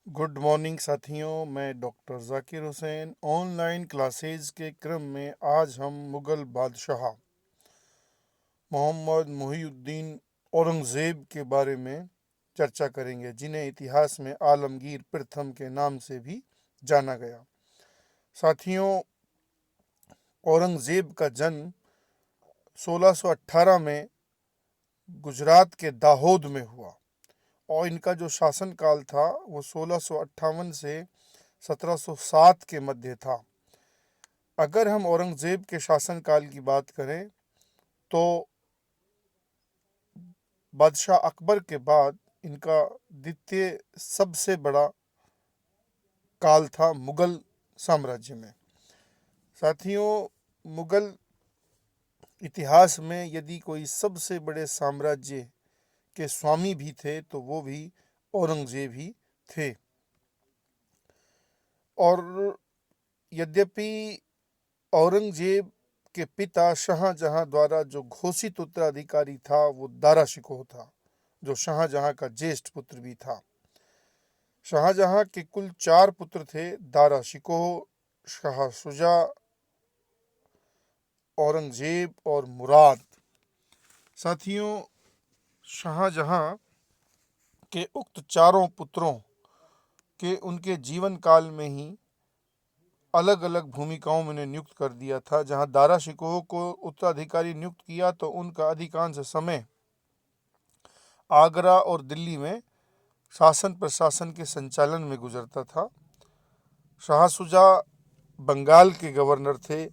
Good morning साथियों, मैं doctor Zakir Hussain. Online classes के क्रम में आज हम मुग़ल बादशाह मोहम्मद मुहीउद्दीन औरंगज़ेब के बारे में चर्चा करेंगे, जिन्हें इतिहास में आलमगीर प्रथम के नाम से भी जाना गया। साथियों, औरंगज़ेब का जन्म 1618 में गुजरात के दाहोद में हुआ और इनका जो शासनकाल था वो 1658 से 1707 के मध्य था। अगर हम औरंगज़ेब के शासनकाल की बात करें तो बादशाह अकबर के बाद इनका द्वितीय सबसे बड़ा काल था मुग़ल साम्राज्य में। साथियों, मुग़ल इतिहास में यदि कोई सबसे बड़े साम्राज्य के स्वामी भी थे तो वो भी औरंगज़ेब ही थे। और यद्यपि औरंगज़ेब के पिता शाहजहां द्वारा जो घोषित उत्तराधिकारी था वो दारा शिकोह था, जो शाहजहां का ज्येष्ठ पुत्र भी था। शाहजहां के कुल 4 पुत्र थे: दारा शिकोह, शाह शुजा, औरंगज़ेब और मुराद। साथियों, शाहजहां के उक्त चारों पुत्रों के उनके जीवन काल में ही अलग अलग भूमिकाओं में उन्हें नियुक्त कर दिया था। जहां दारा शिकोह को उत्तराधिकारी नियुक्त किया तो उनका अधिकांश समय आगरा और दिल्ली में शासन प्रशासन के संचालन में गुजरता था। शाह शुजा बंगाल के गवर्नर थे,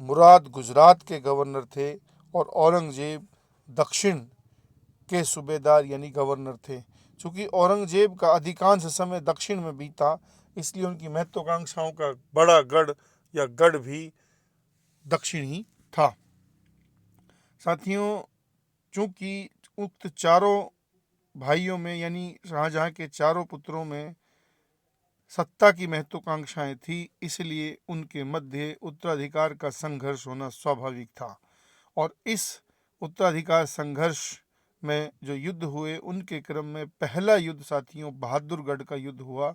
मुराद गुजरात के गवर्नर थे और औरंगज़ेब दक्षिण के सूबेदार यानी गवर्नर थे। चूँकि औरंगज़ेब का अधिकांश समय दक्षिण में बीता, इसलिए उनकी महत्वाकांक्षाओं का बड़ा गढ़ या गढ़ भी दक्षिण ही था। साथियों, चूँकि उक्त चारों भाइयों में यानी शाहजहां के चारों पुत्रों में सत्ता की महत्वाकांक्षाएं थी, इसलिए उनके मध्य उत्तराधिकार का संघर्ष होना स्वाभाविक था। और इस उत्तराधिकार संघर्ष में जो युद्ध हुए उनके क्रम में पहला युद्ध साथियों बहादुरगढ़ का युद्ध हुआ,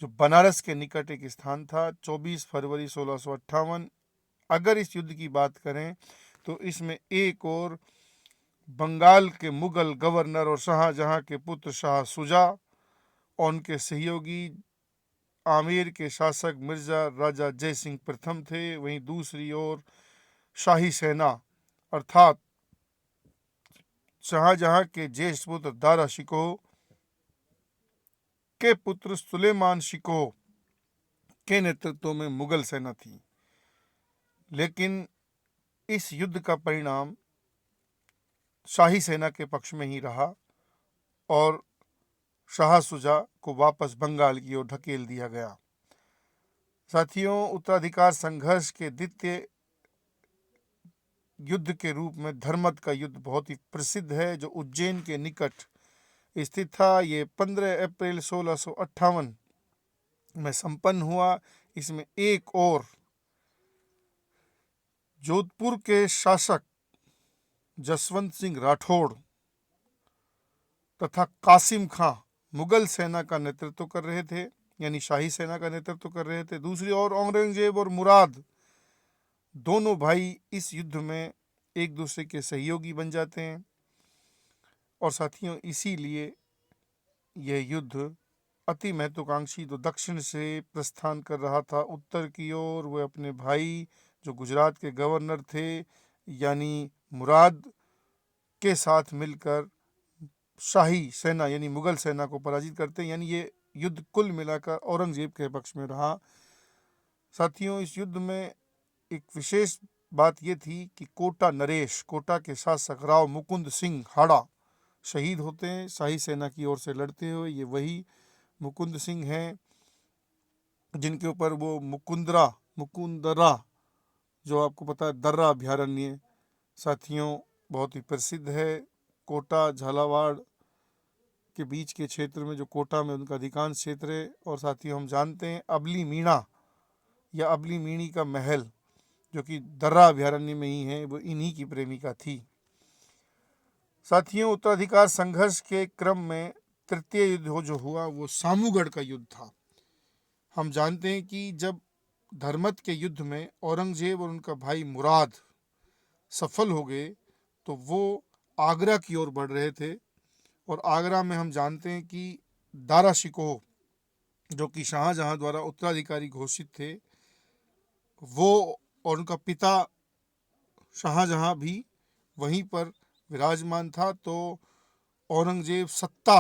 जो बनारस के निकट एक स्थान था, 24 फरवरी 1658। अगर इस युद्ध की बात करें तो इसमें एक और बंगाल के मुगल गवर्नर और शाहजहां के पुत्र शाह शुजा और उनके सहयोगी आमेर के शासक मिर्जा राजा जय सिंह प्रथम थे। वहीं दूसरी ओर शाही सेना अर्थात शाहजहां के ज्येष्ठ पुत्र दारा शिकोह के पुत्र सुलेमान शिकोह के नेतृत्व में मुगल सेना थी। लेकिन इस युद्ध का परिणाम शाही सेना के पक्ष में ही रहा और शाह शुजा को वापस बंगाल की ओर धकेल दिया गया। साथियों, उत्तराधिकार संघर्ष के द्वितीय युद्ध के रूप में धर्मद का युद्ध बहुत ही प्रसिद्ध है, जो उज्जैन के निकट स्थित था। ये 15 अप्रैल 1658 में संपन्न हुआ। इसमें एक और जोधपुर के शासक जसवंत सिंह राठौड़ तथा कासिम खां मुगल सेना का नेतृत्व कर रहे थे, यानी शाही सेना का नेतृत्व कर रहे थे। दूसरी ओर औरंगजेब और मुराद दोनों भाई इस युद्ध में एक दूसरे के सहयोगी बन जाते हैं। और साथियों, इसीलिए यह युद्ध अति महत्वाकांक्षी तो दक्षिण से प्रस्थान कर रहा था उत्तर की ओर, वह अपने भाई जो गुजरात के गवर्नर थे यानी मुराद के साथ मिलकर शाही सेना यानी मुगल सेना को पराजित करते हैं। यानी ये युद्ध कुल मिलाकर औरंगजेब के पक्ष में रहा। साथियों, इस युद्ध में एक विशेष बात ये थी कि कोटा नरेश, कोटा के शासक राव मुकुंद सिंह हाड़ा शहीद होते हैं शाही सेना की ओर से लड़ते हुए। ये वही मुकुंद सिंह हैं जिनके ऊपर वो मुकुंदरा जो आपको पता है दर्रा अभ्यारण्य साथियों बहुत ही प्रसिद्ध है। कोटा झालावाड़ के बीच के क्षेत्र में जो कोटा में उनका अधिकांश क्षेत्र है। और साथियों, हम जानते हैं अबली मीणा या अबली मीणी का महल जो कि दर्रा अभ्यारण्य में ही है, वो इन्हीं की प्रेमिका थी। साथियों, उत्तराधिकार संघर्ष के क्रम में तृतीय युद्ध जो हुआ वो सामूगढ़ का युद्ध था। हम जानते हैं कि जब धर्मत के युद्ध में औरंगजेब और उनका भाई मुराद सफल हो गए तो वो आगरा की ओर बढ़ रहे थे, और आगरा में हम जानते हैं कि दारा शिकोह जो कि शाहजहां द्वारा उत्तराधिकारी घोषित थे, वो और उनका पिता शाहजहां भी वहीं पर विराजमान था। तो औरंगजेब सत्ता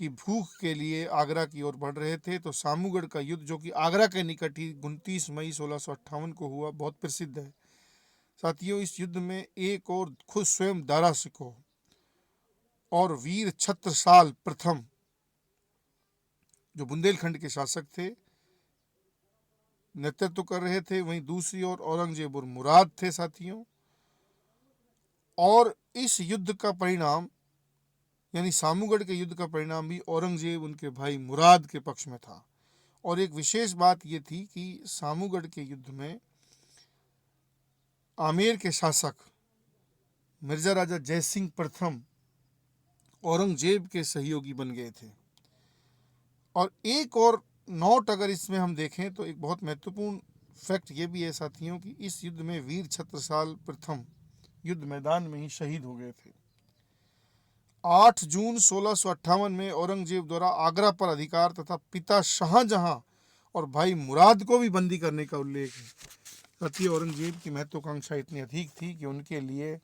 की भूख के लिए आगरा की ओर बढ़ रहे थे। तो सामूगढ़ का युद्ध जो कि आगरा के निकट ही 29 मई 1658 को हुआ, बहुत प्रसिद्ध है साथियों। इस युद्ध में एक और खुद स्वयं दारा शिकोह और वीर छत्रसाल प्रथम जो बुंदेलखंड के शासक थे नेतृत्व कर रहे थे, वहीं दूसरी ओर औरंगजेब और मुराद थे साथियों। और इस युद्ध का परिणाम यानी सामूगढ़ के युद्ध का परिणाम भी औरंगजेब उनके भाई मुराद के पक्ष में था। और एक विशेष बात यह थी कि सामूगढ़ के युद्ध में आमेर के शासक मिर्जा राजा जयसिंह प्रथम औरंगजेब के सहयोगी बन गए थे। और एक और नोट अगर इसमें हम देखें तो एक बहुत महत्वपूर्ण फैक्ट ये भी है साथियों कि इस युद्ध में वीर छत्रसाल प्रथम युद्ध मैदान में ही शहीद हो गए थे। 8 जून 1658 में औरंगजेब द्वारा आगरा पर अधिकार तथा पिता शाहजहां और भाई मुराद को भी बंदी करने का उल्लेख है। साथियों, औरंगजेब की महत्वाकांक्षा इतनी अधिक थी कि उनके लिए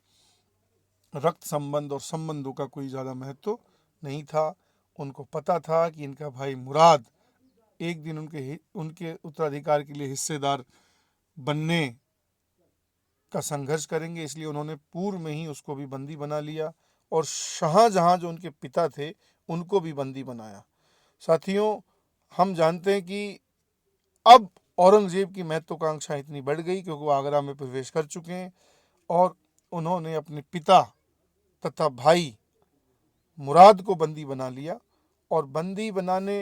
रक्त संबंध और संबंधों का कोई ज़्यादा महत्व नहीं था। उनको पता था कि इनका भाई मुराद एक दिन उनके उत्तराधिकार के लिए हिस्सेदार बनने का संघर्ष करेंगे, इसलिए उन्होंने पूर्व में ही उसको भी बंदी बना लिया और शाहजहां जो उनके पिता थे उनको भी बंदी बनाया। साथियों, हम जानते हैं कि अब औरंगजेब की महत्वाकांक्षा इतनी बढ़ गई क्योंकि वो आगरा में प्रवेश कर चुके हैं और उन्होंने अपने पिता तथा भाई मुराद को बंदी बना लिया। और बंदी बनाने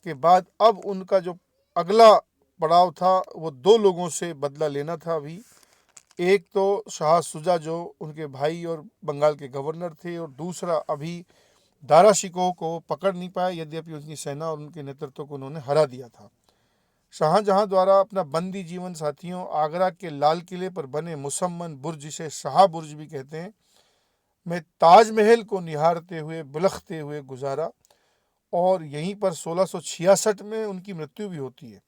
के बाद अब उनका जो अगला पड़ाव था वो 2 लोगों से बदला लेना था। अभी एक तो शाह सुजा जो उनके भाई और बंगाल के गवर्नर थे, और दूसरा अभी दारा शिकोह को पकड़ नहीं पाया, यद्यपि उनकी सेना और उनके नेतृत्व को उन्होंने हरा दिया था। शाहजहां द्वारा अपना बंदी जीवन साथियों आगरा के लाल किले पर बने मुसम्मन बुर्ज, जिसे शाह बुर्ज भी कहते हैं, में ताजमहल को निहारते हुए बिलखते हुए गुजारा। और यहीं पर 1666 में उनकी मृत्यु भी होती है।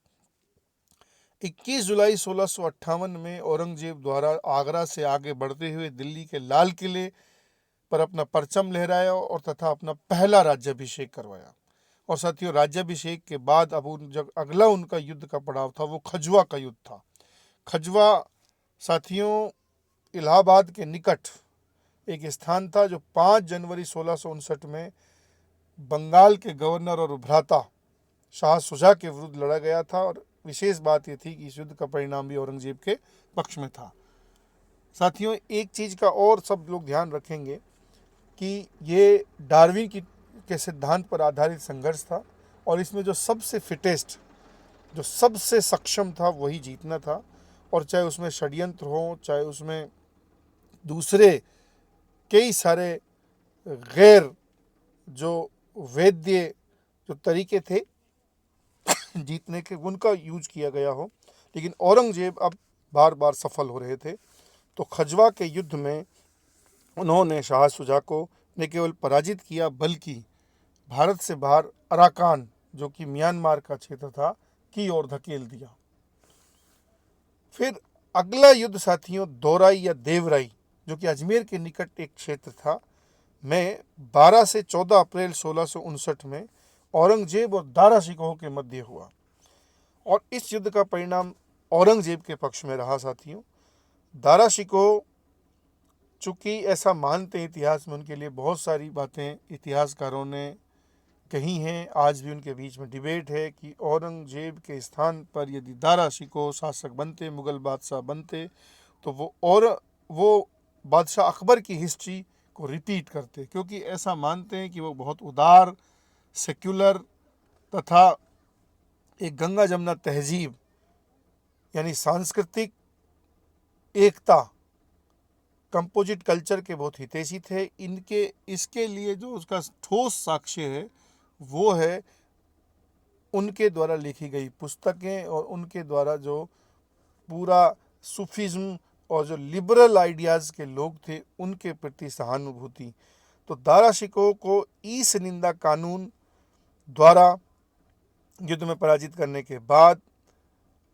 21 जुलाई 1658 में औरंगजेब द्वारा आगरा से आगे बढ़ते हुए दिल्ली के लाल किले पर अपना परचम लहराया और तथा अपना पहला राज्याभिषेक करवाया। और साथियों, राज्याभिषेक के बाद अब जब अगला उनका युद्ध का पड़ाव था वो खजवा का युद्ध था। खजवा साथियों इलाहाबाद के निकट एक स्थान था जो 5 जनवरी 1659 में बंगाल के गवर्नर और भ्राता शाह सुजा के विरुद्ध लड़ा गया था। और विशेष बात यह थी कि इस युद्ध का परिणाम भी औरंगजेब के पक्ष में था। साथियों, एक चीज़ का और सब लोग ध्यान रखेंगे कि ये डार्विन के सिद्धांत पर आधारित संघर्ष था और इसमें जो सबसे फिटेस्ट, जो सबसे सक्षम था वही जीतना था। और चाहे उसमें षड्यंत्र हो, चाहे उसमें दूसरे कई सारे गैर जो वैद्य जो तरीके थे जीतने के, उनका यूज किया गया हो, लेकिन औरंगजेब अब बार बार सफल हो रहे थे। तो खजवा के युद्ध में उन्होंने शाह सुजा को न केवल पराजित किया बल्कि भारत से बाहर अराकान जो कि म्यांमार का क्षेत्र था की ओर धकेल दिया। फिर अगला युद्ध साथियों दौराई या देवराई जो कि अजमेर के निकट एक क्षेत्र था में 12 से 14 अप्रैल 1659 में औरंगजेब और दारा शिकोह के मध्य हुआ। और इस युद्ध का परिणाम औरंगजेब के पक्ष में रहा साथियों। दारा शिकोह चूँकि ऐसा मानते हैं इतिहास में, उनके लिए बहुत सारी बातें इतिहासकारों ने कही हैं, आज भी उनके बीच में डिबेट है कि औरंगजेब के स्थान पर यदि दारा शिकोह शासक बनते, मुग़ल बादशाह बनते, तो वो बादशाह अकबर की हिस्ट्री को रिपीट करते, क्योंकि ऐसा मानते हैं कि वो बहुत उदार, सेक्युलर तथा एक गंगा जमुना तहजीब यानी सांस्कृतिक एकता कंपोजिट कल्चर के बहुत हितैषी थे। इसके लिए जो उसका ठोस साक्ष्य है वो है उनके द्वारा लिखी गई पुस्तकें और उनके द्वारा जो पूरा सूफिज्म और जो लिबरल आइडियाज़ के लोग थे उनके प्रति सहानुभूति। तो दारा शिकोह को ईस्ट निंदा कानून द्वारा युद्ध में पराजित करने के बाद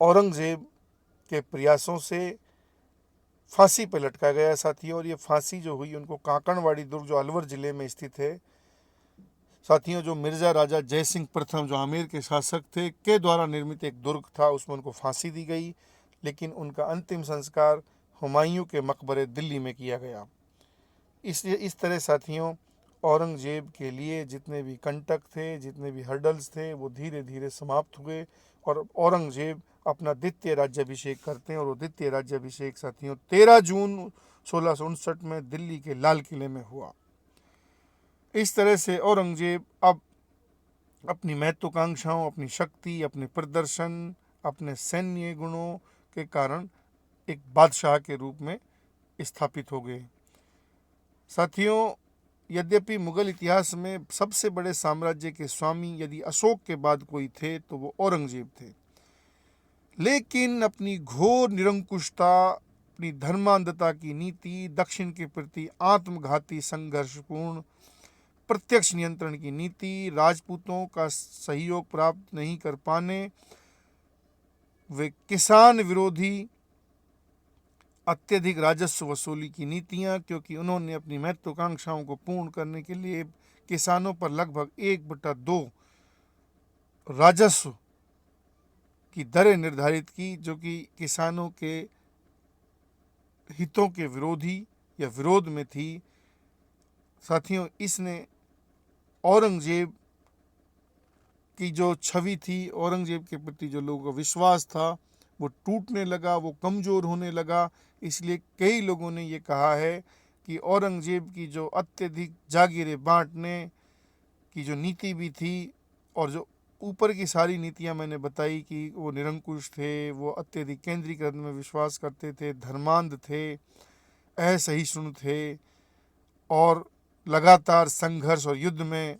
औरंगजेब के प्रयासों से फांसी पर लटका गया साथियों। और ये फांसी जो हुई उनको काकड़वाड़ी दुर्ग जो अलवर ज़िले में स्थित है साथियों, जो मिर्ज़ा राजा जय सिंह प्रथम जो आमेर के शासक थे के द्वारा निर्मित एक दुर्ग था, उसमें उनको फांसी दी गई। लेकिन उनका अंतिम संस्कार हुमायूं के मकबरे दिल्ली में किया गया। इसलिए इस तरह साथियों औरंगजेब के लिए जितने भी कंटक थे, जितने भी हर्डल्स थे, वो धीरे धीरे समाप्त हुए और औरंगजेब अपना द्वितीय राज्याभिषेक करते हैं। और वो द्वितीय राज्याभिषेक साथियों 13 जून 1659 में दिल्ली के लाल किले में हुआ। इस तरह से औरंगजेब अब अपनी महत्वाकांक्षाओं, अपनी शक्ति, अपने प्रदर्शन, अपने सैन्य गुणों के कारण एक बादशाह के रूप में स्थापित हो गए। साथियों, यद्यपि मुगल इतिहास में सबसे बड़े साम्राज्य के स्वामी यदि अशोक के बाद कोई थे तो वो औरंगजेब थे, लेकिन अपनी घोर निरंकुशता, अपनी धर्मांधता की नीति, दक्षिण के प्रति आत्मघाती संघर्षपूर्ण प्रत्यक्ष नियंत्रण की नीति, राजपूतों का सहयोग प्राप्त नहीं कर पाने, वे किसान विरोधी अत्यधिक राजस्व वसूली की नीतियां, क्योंकि उन्होंने अपनी महत्वाकांक्षाओं को पूर्ण करने के लिए किसानों पर लगभग 1/2 राजस्व की दरें निर्धारित की, जो कि किसानों के हितों के विरोधी या विरोध में थी। साथियों, इसने औरंगजेब की जो छवि थी, औरंगजेब के प्रति जो लोगों का विश्वास था, वो टूटने लगा, वो कमज़ोर होने लगा। इसलिए कई लोगों ने ये कहा है कि औरंगजेब की जो अत्यधिक जागीरें बांटने की जो नीति भी थी, और जो ऊपर की सारी नीतियां मैंने बताई कि वो निरंकुश थे, वो अत्यधिक केंद्रीकरण में विश्वास करते थे, धर्मांध थे, असहिष्णु थे, और लगातार संघर्ष और युद्ध में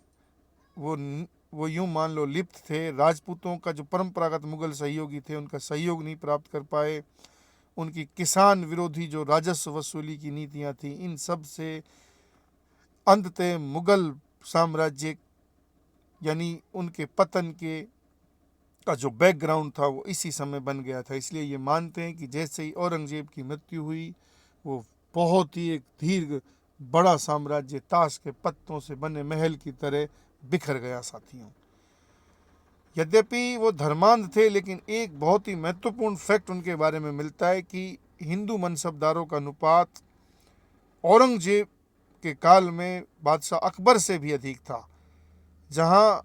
वो यूं मान लो लिप्त थे। राजपूतों का जो परंपरागत मुगल सहयोगी थे उनका सहयोग नहीं प्राप्त कर पाए। उनकी किसान विरोधी जो राजस्व वसूली की नीतियां थी, इन सब से अंततः मुगल साम्राज्य यानी उनके पतन के का जो बैकग्राउंड था वो इसी समय बन गया था। इसलिए ये मानते हैं कि जैसे ही औरंगजेब की मृत्यु हुई, वो बहुत ही एक दीर्घ बड़ा साम्राज्य ताश के पत्तों से बने महल की तरह बिखर गया साथियों। यद्यपि वो धर्मांध थे, लेकिन एक बहुत ही महत्वपूर्ण फैक्ट उनके बारे में मिलता है कि हिंदू मनसबदारों का अनुपात औरंगजेब के काल में बादशाह अकबर से भी अधिक था। जहां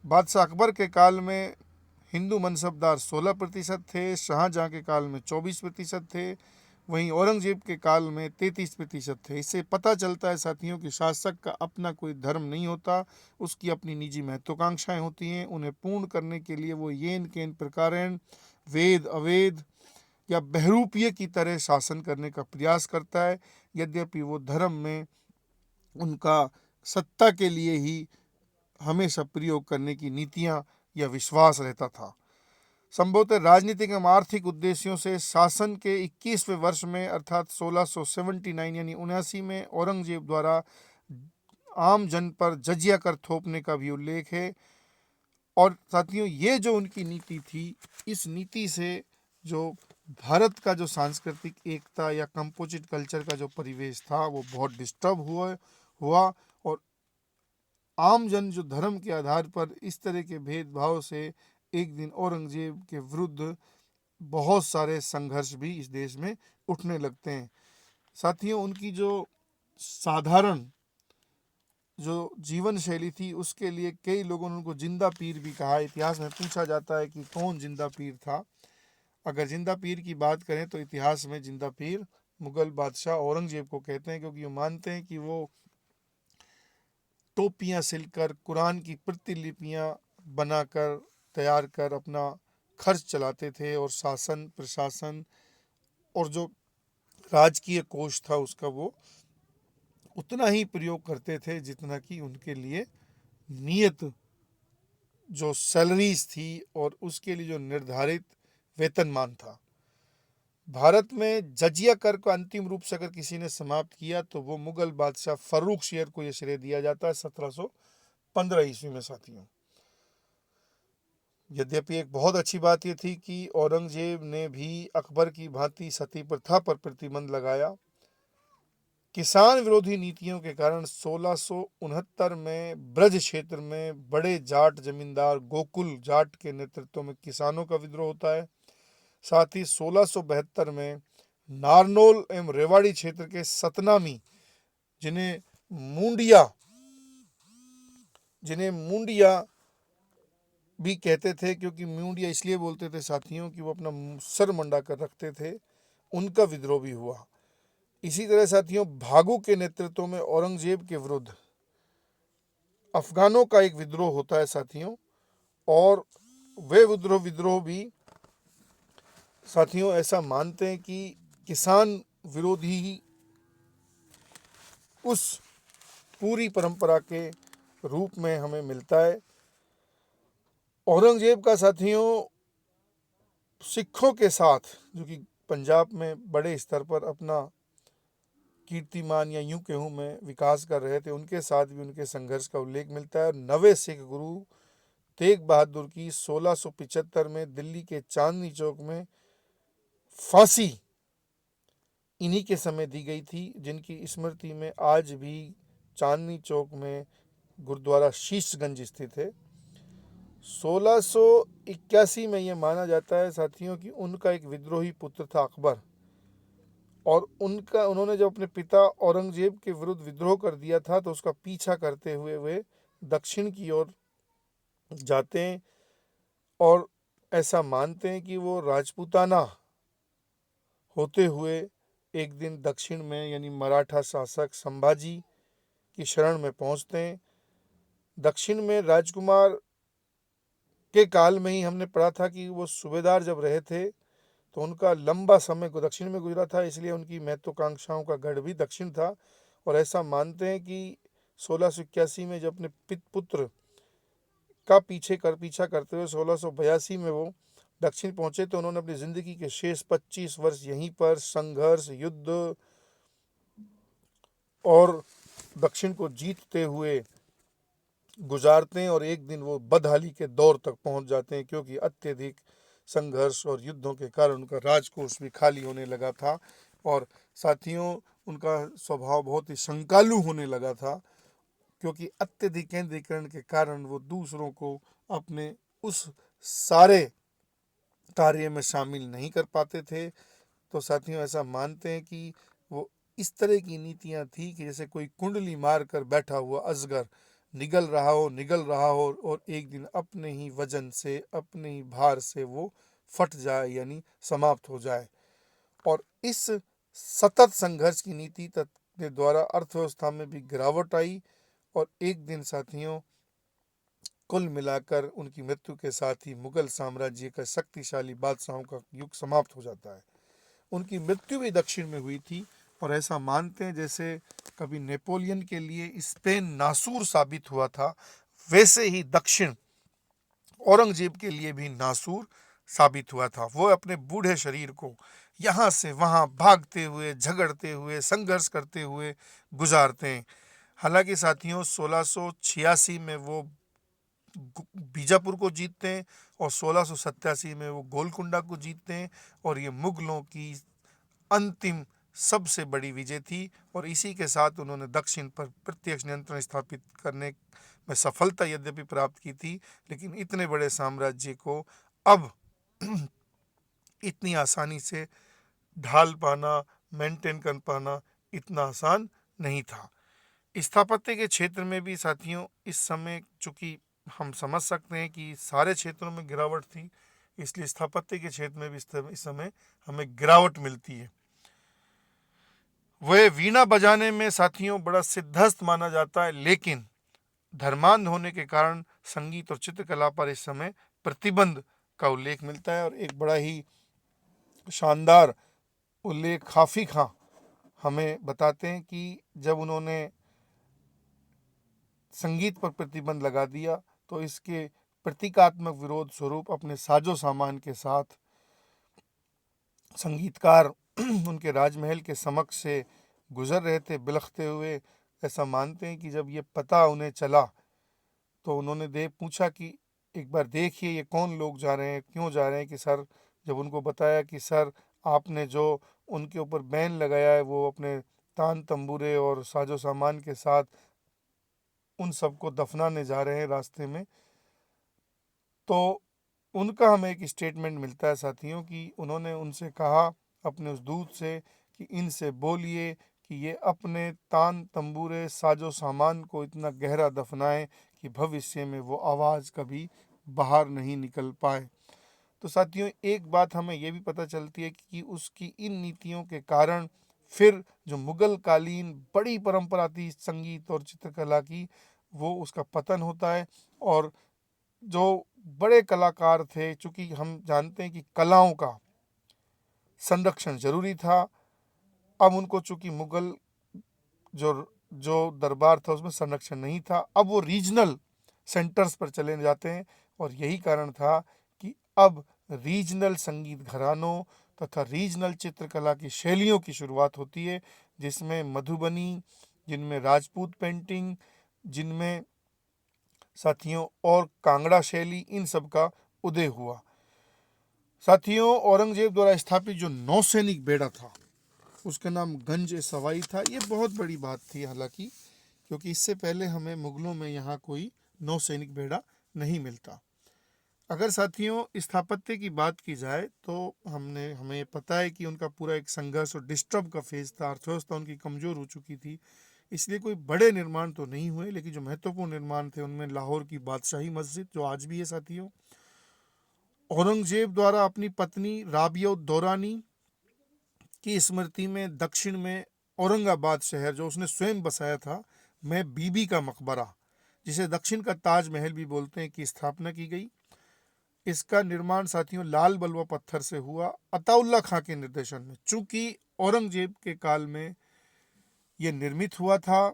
बादशाह अकबर के काल में हिंदू मनसबदार 16% थे, शाहजहां के काल में 24% थे, वहीं औरंगजेब के काल में 33% थे। इससे पता चलता है साथियों कि शासक का अपना कोई धर्म नहीं होता, उसकी अपनी निजी महत्वाकांक्षाएं होती हैं। उन्हें पूर्ण करने के लिए वो येन केन प्रकारेण वेद अवेद या बहरूपीय की तरह शासन करने का प्रयास करता है। यद्यपि वो धर्म में उनका सत्ता के लिए ही हमेशा प्रयोग करने की नीतियां या विश्वास रहता था। संभवतः राजनीतिक एवं आर्थिक उद्देश्यों से शासन के 21वें वर्ष में अर्थात 1679 यानी 79 में औरंगजेब द्वारा आम जन पर जजिया कर थोपने का भी उल्लेख है। और साथियों, ये जो उनकी नीति थी, इस नीति से जो भारत का जो सांस्कृतिक एकता या कंपोजिट कल्चर का जो परिवेश था वो बहुत डिस्टर्ब हुआ। और आम जन जो धर्म के आधार पर इस तरह के भेदभाव से एक दिन औरंगजेब के विरुद्ध बहुत सारे संघर्ष भी इस देश में उठने लगते हैं। साथियों, उनकी जो साधारण जो जीवन शैली थी उसके लिए कई लोगों ने उनको जिंदा पीर भी कहा। इतिहास में पूछा जाता है कि कौन जिंदा पीर था। अगर जिंदा पीर की बात करें तो इतिहास में जिंदा पीर मुगल बादशाह औरंगजेब को कहते हैं, क्योंकि वो मानते हैं कि वो टोपियां सिलकर, कुरान की प्रतिलिपियां बनाकर तैयार कर अपना खर्च चलाते थे, और शासन प्रशासन और जो राजकीय कोष था उसका वो उतना ही प्रयोग करते थे जितना कि उनके लिए नियत जो सैलरीज थी और उसके लिए जो निर्धारित वेतनमान था। भारत में जजिया कर को अंतिम रूप से अगर किसी ने समाप्त किया तो वो मुगल बादशाह फर्रुख शेर को यह श्रेय दिया जाता है 1715 ईस्वी में साथियों। यद्यपि एक बहुत अच्छी बात यह थी कि औरंगजेब ने भी अकबर की भांति सती प्रथा पर प्रतिबंध लगाया। किसान विरोधी नीतियों के कारण 1669 में ब्रज क्षेत्र में बड़े जाट जमींदार गोकुल जाट के नेतृत्व में किसानों का विद्रोह होता है। साथ ही 1672 में नारनौल एवं रेवाड़ी क्षेत्र के सतनामी जिन्हें मुंडिया भी कहते थे, क्योंकि मुंडिया इसलिए बोलते थे साथियों कि वो अपना सर मंडा कर रखते थे, उनका विद्रोह भी हुआ। इसी तरह साथियों भागू के नेतृत्व में औरंगजेब के विरुद्ध अफगानों का एक विद्रोह होता है साथियों, और वे विद्रोह भी साथियों ऐसा मानते हैं कि किसान विरोधी ही उस पूरी परंपरा के रूप में हमें मिलता है। औरंगजेब का साथियों सिखों के साथ, जो कि पंजाब में बड़े स्तर पर अपना कीर्तिमान या यूं कहूँ मैं विकास कर रहे थे, उनके साथ भी उनके संघर्ष का उल्लेख मिलता है। नवे सिख गुरु तेग बहादुर की 1675 में दिल्ली के चांदनी चौक में फांसी इन्हीं के समय दी गई थी, जिनकी स्मृति में आज भी चांदनी चौक में गुरुद्वारा शीशगंज स्थित है। 1681 में यह माना जाता है साथियों कि उनका एक विद्रोही पुत्र था अकबर, और उन्होंने जब अपने पिता औरंगजेब के विरुद्ध विद्रोह कर दिया था तो उसका पीछा करते हुए वे दक्षिण की ओर जाते हैं और ऐसा मानते हैं कि वो राजपूताना होते हुए एक दिन दक्षिण में यानी मराठा शासक संभाजी की शरण में पहुंचते हैं। दक्षिण में राजकुमार के काल में ही हमने पढ़ा था कि वो सूबेदार जब रहे थे तो उनका लंबा समय को दक्षिण में गुजरा था, इसलिए उनकी महत्वाकांक्षाओं का गढ़ भी दक्षिण था। और ऐसा मानते हैं कि 1681 में जब अपने पुत्र का पीछा करते हुए 1682 में वो दक्षिण पहुंचे तो उन्होंने अपनी जिंदगी के शेष 25 वर्ष यहीं पर संघर्ष, युद्ध और दक्षिण को जीतते हुए गुजारते हैं, और एक दिन वो बदहाली के दौर तक पहुंच जाते हैं, क्योंकि अत्यधिक संघर्ष और युद्धों के कारण उनका राजकोष भी खाली होने लगा था और साथियों उनका स्वभाव बहुत ही शंकालु होने लगा था, क्योंकि अत्यधिक केंद्रीकरण के कारण वो दूसरों को अपने उस सारे कार्य में शामिल नहीं कर पाते थे। तो साथियों ऐसा मानते हैं कि वो इस तरह की नीतियां थी कि जैसे कोई कुंडली मार कर बैठा हुआ अजगर निगल रहा हो और एक दिन अपने ही वजन से, अपने ही भार से वो फट जाए यानी समाप्त हो जाए। और इस सतत संघर्ष की नीति के द्वारा अर्थव्यवस्था में भी गिरावट आई और एक दिन साथियों कुल मिलाकर उनकी मृत्यु के साथ ही मुगल साम्राज्य का शक्तिशाली बादशाहों का युग समाप्त हो जाता है। उनकी मृत्यु भी दक्षिण में हुई थी और ऐसा मानते हैं जैसे कभी नेपोलियन के लिए स्पेन नासूर साबित हुआ था, वैसे ही दक्षिण औरंगजेब के लिए भी नासूर साबित हुआ था। वो अपने बूढ़े शरीर को यहाँ से वहाँ भागते हुए, झगड़ते हुए, संघर्ष करते हुए गुजारते हैं। हालांकि साथियों 1686 में वो बीजापुर को जीतते हैं और 1687 में वो गोलकुंडा को जीतते हैं, और ये मुगलों की अंतिम सबसे बड़ी विजय थी और इसी के साथ उन्होंने दक्षिण पर प्रत्यक्ष नियंत्रण स्थापित करने में सफलता यद्यपि प्राप्त की थी, लेकिन इतने बड़े साम्राज्य को अब इतनी आसानी से ढाल पाना, मेंटेन कर पाना इतना आसान नहीं था। स्थापत्य के क्षेत्र में भी साथियों इस समय चूंकि हम समझ सकते हैं कि सारे क्षेत्रों में गिरावट थी, इसलिए स्थापत्य के क्षेत्र में भी इस समय हमें गिरावट मिलती है। वह वीणा बजाने में साथियों बड़ा सिद्धस्त माना जाता है, लेकिन धर्मांध होने के कारण संगीत और चित्रकला पर इस समय प्रतिबंध का उल्लेख मिलता है। और एक बड़ा ही शानदार उल्लेख खाफी खां हमें बताते हैं कि जब उन्होंने संगीत पर प्रतिबंध लगा दिया तो इसके प्रतीकात्मक विरोध स्वरूप अपने साजो सामान के साथ संगीतकार उनके राजमहल के समक्ष से गुजर रहे थे बिलखते हुए। ऐसा मानते हैं कि जब ये पता उन्हें चला तो उन्होंने पूछा कि एक बार देखिए ये कौन लोग जा रहे हैं, क्यों जा रहे हैं। कि सर, जब उनको बताया कि सर आपने जो उनके ऊपर बैन लगाया है वो अपने तान तंबूरे और साजो सामान के साथ उन सबको दफनाने जा रहे हैं रास्ते में, तो उनका हमें एक स्टेटमेंट मिलता है साथियों कि उन्होंने उनसे कहा अपने उस दूत से कि इनसे बोलिए कि ये अपने तान तंबूरे साजो सामान को इतना गहरा दफनाएं कि भविष्य में वो आवाज़ कभी बाहर नहीं निकल पाए। तो साथियों, एक बात हमें ये भी पता चलती है कि उसकी इन नीतियों के कारण फिर जो मुगल कालीन बड़ी परंपरा थी संगीत और चित्रकला की, वो उसका पतन होता है। और जो बड़े कलाकार थे, चूंकि हम जानते हैं कि कलाओं का संरक्षण जरूरी था, अब उनको चूंकि मुगल जो जो दरबार था उसमें संरक्षण नहीं था, अब वो रीजनल सेंटर्स पर चले जाते हैं। और यही कारण था कि अब रीजनल संगीत घरानों तथा रीजनल चित्रकला की शैलियों की शुरुआत होती है, जिसमें मधुबनी, जिनमें राजपूत पेंटिंग, जिनमें साथियों और कांगड़ा शैली, इन सब का उदय हुआ। साथियों, औरंगजेब द्वारा स्थापित जो नौसैनिक बेड़ा था उसका नाम गंज सवाई था। ये बहुत बड़ी बात थी हालांकि, क्योंकि इससे पहले हमें मुगलों में यहाँ कोई नौसैनिक बेड़ा नहीं मिलता। अगर साथियों स्थापत्य की बात की जाए तो हमें पता है कि उनका पूरा एक संघर्ष और डिस्टर्ब का फेज था, अर्थव्यवस्था उनकी कमजोर हो चुकी थी, इसलिए कोई बड़े निर्माण तो नहीं हुए। लेकिन जो महत्वपूर्ण निर्माण थे उनमें लाहौर की बादशाही मस्जिद, जो आज भी है साथियों, औरंगजेब द्वारा अपनी पत्नी राबिया दौरानी की स्मृति में दक्षिण में औरंगाबाद शहर जो उसने स्वयं बसाया था में बीबी का मकबरा, जिसे दक्षिण का ताजमहल भी बोलते हैं, की स्थापना की गई। इसका निर्माण साथियों लाल बलुआ पत्थर से हुआ अताउल्ला खां के निर्देशन में। चूंकि औरंगजेब के काल में यह निर्मित हुआ था,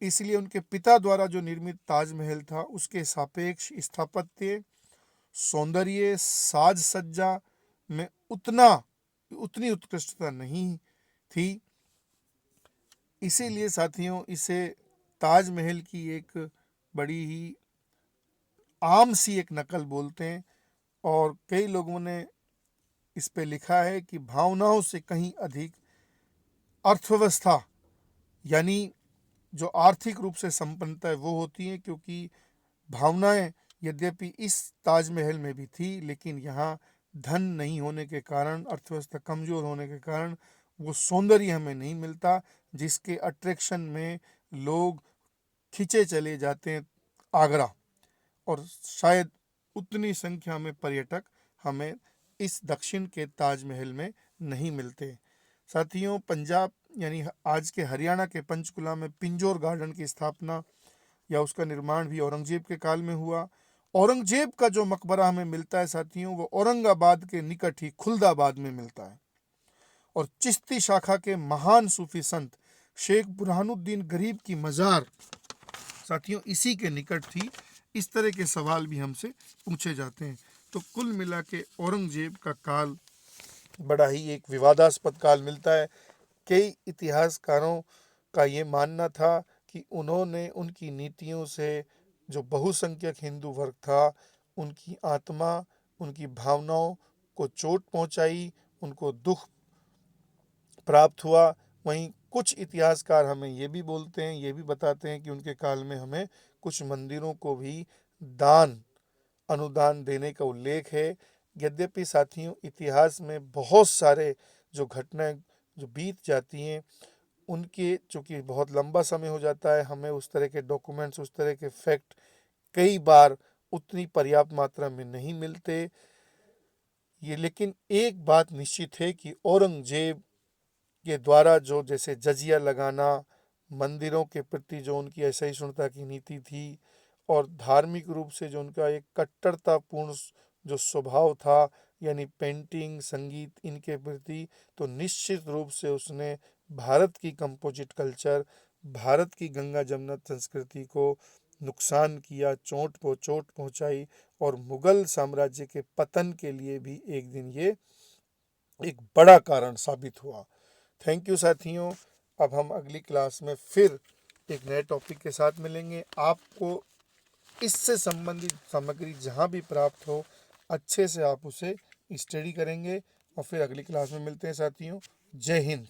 इसलिए उनके पिता द्वारा जो निर्मित ताजमहल था उसके सापेक्ष स्थापत्य, सौंदर्य, साज सज्जा में उतनी उत्कृष्टता नहीं थी। इसीलिए साथियों इसे ताजमहल की एक बड़ी ही आम सी एक नकल बोलते हैं। और कई लोगों ने इस पे लिखा है कि भावनाओं से कहीं अधिक अर्थव्यवस्था, यानी जो आर्थिक रूप से संपन्नता है वो होती है, क्योंकि भावनाएं यद्यपि इस ताजमहल में भी थी, लेकिन यहाँ धन नहीं होने के कारण, अर्थव्यवस्था कमजोर होने के कारण वो सौंदर्य हमें नहीं मिलता, जिसके अट्रैक्शन में लोग खिंचे चले जाते हैं आगरा। और शायद उतनी संख्या में पर्यटक हमें इस दक्षिण के ताजमहल में नहीं मिलते। साथियों, पंजाब यानी आज के हरियाणा के पंचकुला में पिंजौर गार्डन की स्थापना या उसका निर्माण भी औरंगजेब के काल में हुआ। औरंगजेब का जो मकबरा हमें मिलता है साथियों, वो औरंगाबाद के निकट ही खुलदाबाद में मिलता है। और चिश्ती शाखा के महान सूफी संत शेख बुरहानुद्दीन गरीब की मजार साथियों इसी के निकट थी। इस तरह के सवाल भी हमसे पूछे जाते हैं। तो कुल मिला के औरंगजेब का काल बड़ा ही एक विवादास्पद काल मिलता है। कई इतिहासकारों का ये मानना था कि उन्होंने उनकी नीतियों से जो बहुसंख्यक हिंदू वर्ग था उनकी आत्मा, उनकी भावनाओं को चोट पहुंचाई, उनको दुख प्राप्त हुआ। वहीं कुछ इतिहासकार हमें ये भी बोलते हैं, ये भी बताते हैं कि उनके काल में हमें कुछ मंदिरों को भी अनुदान देने का उल्लेख है। यद्यपि साथियों इतिहास में बहुत सारे जो घटनाएं जो बीत जाती हैं उनके चूँकि बहुत लंबा समय हो जाता है, हमें उस तरह के डॉक्यूमेंट्स, उस तरह के फैक्ट कई बार उतनी पर्याप्त मात्रा में नहीं मिलते। ये लेकिन एक बात निश्चित है कि औरंगजेब के द्वारा जो जैसे जजिया लगाना, मंदिरों के प्रति जो उनकी असहिष्णुता की नीति थी, और धार्मिक रूप से जो उनका एक कट्टरतापूर्ण जो स्वभाव था, यानी पेंटिंग, संगीत, इनके प्रति, तो निश्चित रूप से उसने भारत की कंपोजिट कल्चर, भारत की गंगा जमुना संस्कृति को नुकसान किया, चोट पहुंचाई, और मुगल साम्राज्य के पतन के लिए भी एक दिन ये एक बड़ा कारण साबित हुआ। थैंक यू साथियों। अब हम अगली क्लास में फिर एक नए टॉपिक के साथ मिलेंगे। आपको इससे संबंधित सामग्री जहाँ भी प्राप्त हो, अच्छे से आप उसे स्टडी करेंगे, और फिर अगली क्लास में मिलते हैं साथियों। जय हिंद।